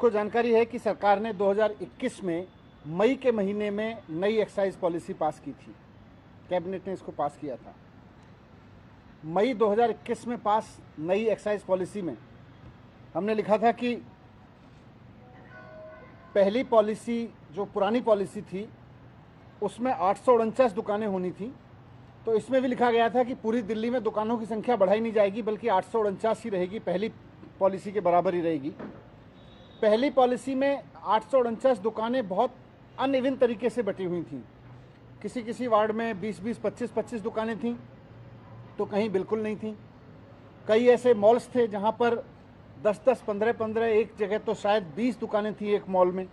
आपको जानकारी है कि सरकार ने 2021 में मई के महीने में नई एक्साइज पॉलिसी पास की थी। कैबिनेट ने इसको पास किया था। मई 2021 में पास नई एक्साइज पॉलिसी में हमने लिखा था कि पहली पॉलिसी जो पुरानी पॉलिसी थी उसमें 849 दुकानें होनी थी, तो इसमें भी लिखा गया था कि पूरी दिल्ली में दुकानों की संख्या बढ़ाई नहीं जाएगी बल्कि 849 ही रहेगी, पहली पॉलिसी के बराबर ही रहेगी। पहली पॉलिसी में 849 दुकानें बहुत अनइवन तरीके से बटी हुई थीं। किसी किसी वार्ड में 20-20, 25-25 दुकानें थीं तो कहीं बिल्कुल नहीं थीं। कई ऐसे मॉल्स थे जहां पर 10-10, 15-15, एक जगह तो शायद 20 दुकानें थीं एक मॉल में।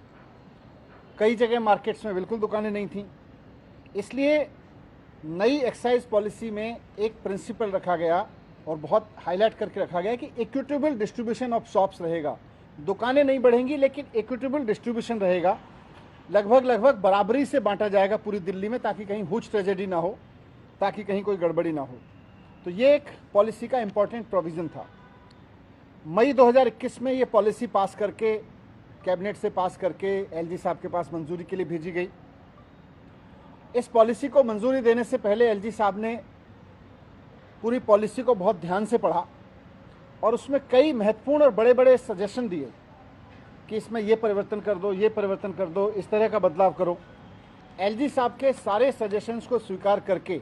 कई जगह मार्केट्स में बिल्कुल दुकानें नहीं थीं। इसलिए नई एक्साइज पॉलिसी में एक प्रिंसिपल रखा गया और बहुत हाईलाइट करके रखा गया कि इक्विटेबल डिस्ट्रीब्यूशन ऑफ शॉप्स रहेगा। दुकानें नहीं बढ़ेंगी लेकिन इक्विटेबल डिस्ट्रीब्यूशन रहेगा, लगभग बराबरी से बांटा जाएगा पूरी दिल्ली में, ताकि कहीं हुज ट्रेजेडी ना हो, ताकि कहीं कोई गड़बड़ी ना हो। तो ये एक पॉलिसी का इंपॉर्टेंट प्रोविज़न था। मई 2021 में ये पॉलिसी पास करके कैबिनेट से पास करके एलजी साहब के पास मंजूरी के लिए भेजी गई। इस पॉलिसी को मंजूरी देने से पहले एलजी साहब ने पूरी पॉलिसी को बहुत ध्यान से पढ़ा और उसमें कई महत्वपूर्ण और बड़े बड़े सजेशन दिए कि इसमें ये परिवर्तन कर दो, ये परिवर्तन कर दो, इस तरह का बदलाव करो। एलजी साहब के सारे सजेशंस को स्वीकार करके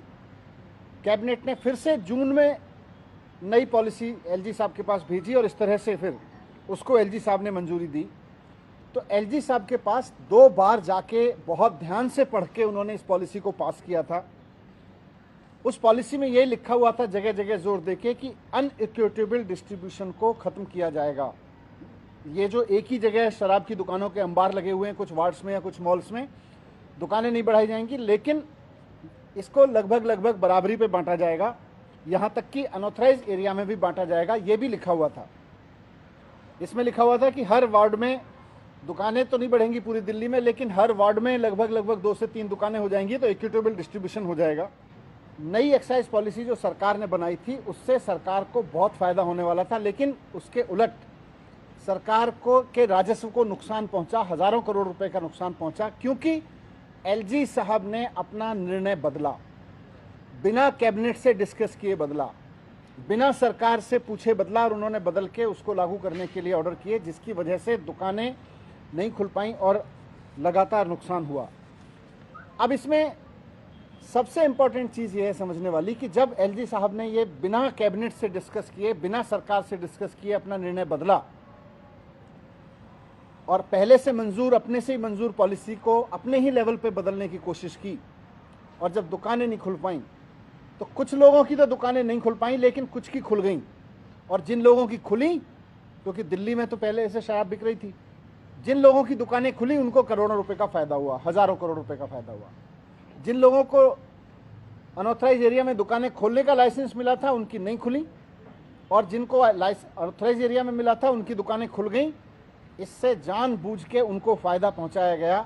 कैबिनेट ने फिर से जून में नई पॉलिसी एलजी साहब के पास भेजी और इस तरह से फिर उसको एलजी साहब ने मंजूरी दी। तो एलजी साहब के पास 2 बार जाके बहुत ध्यान से पढ़ के उन्होंने इस पॉलिसी को पास किया था। उस पॉलिसी में ये लिखा हुआ था जगह जगह जोर देके कि अनइक्विटेबल डिस्ट्रीब्यूशन को ख़त्म किया जाएगा। ये जो एक ही जगह शराब की दुकानों के अंबार लगे हुए हैं कुछ वार्ड्स में या कुछ मॉल्स में, दुकानें नहीं बढ़ाई जाएंगी, लेकिन इसको लगभग बराबरी पे बांटा जाएगा, यहाँ तक कि अनऑथराइज एरिया में भी बांटा जाएगा, ये भी लिखा हुआ था। इसमें लिखा हुआ था कि हर वार्ड में दुकानें तो नहीं बढ़ेंगी पूरी दिल्ली में, लेकिन हर वार्ड में लगभग 2 से 3 दुकानें हो जाएंगी, तो इक्विटेबल डिस्ट्रीब्यूशन हो जाएगा। नई एक्साइज पॉलिसी जो सरकार ने बनाई थी उससे सरकार को बहुत फ़ायदा होने वाला था, लेकिन उसके उलट सरकार को के राजस्व को नुकसान पहुंचा, हज़ारों करोड़ रुपए का नुकसान पहुंचा, क्योंकि एलजी साहब ने अपना निर्णय बदला, बिना कैबिनेट से डिस्कस किए बदला, बिना सरकार से पूछे बदला, और उन्होंने बदल के उसको लागू करने के लिए ऑर्डर किए, जिसकी वजह से दुकानें नहीं खुल पाई और लगातार नुकसान हुआ। अब इसमें सबसे इम्पॉर्टेंट चीज़ ये है समझने वाली कि जब एलजी साहब ने ये बिना कैबिनेट से डिस्कस किए, बिना सरकार से डिस्कस किए अपना निर्णय बदला और पहले से मंजूर, अपने से ही मंजूर पॉलिसी को अपने ही लेवल पे बदलने की कोशिश की, और जब दुकानें नहीं खुल पाईं तो कुछ लोगों की तो दुकानें नहीं खुल पाईं लेकिन कुछ की खुल गईं, और जिन लोगों की खुली, क्योंकि दिल्ली में तो पहले ऐसे शराब बिक रही थी, जिन लोगों की दुकानें खुली उनको करोड़ों रुपए का फ़ायदा हुआ, हज़ारों करोड़ रुपए का फ़ायदा हुआ। जिन लोगों को अनऑथराइज एरिया में दुकानें खोलने का लाइसेंस मिला था उनकी नहीं खुली, और जिनको अनऑथराइज एरिया में मिला था उनकी दुकानें खुल गईं। इससे जानबूझ के उनको फ़ायदा पहुंचाया गया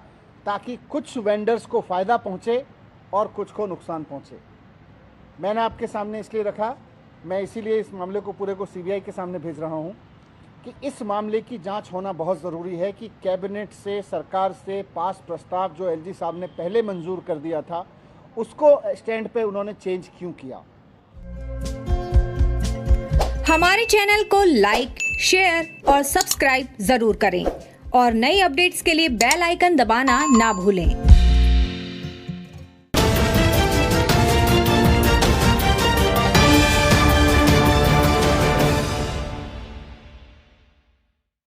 ताकि कुछ वेंडर्स को फ़ायदा पहुंचे और कुछ को नुकसान पहुंचे। मैंने आपके सामने इसलिए रखा, मैं इसीलिए इस मामले को पूरे को सीबीआई के सामने भेज रहा हूं कि इस मामले की जांच होना बहुत ज़रूरी है कि कैबिनेट से, सरकार से पास प्रस्ताव जो एलजी साहब ने पहले मंजूर कर दिया था उसको स्टैंड पे उन्होंने चेंज क्यों किया। हमारे चैनल को लाइक, शेयर और सब्सक्राइब जरूर करें और नई अपडेट्स के लिए बेल आइकन दबाना ना भूलें।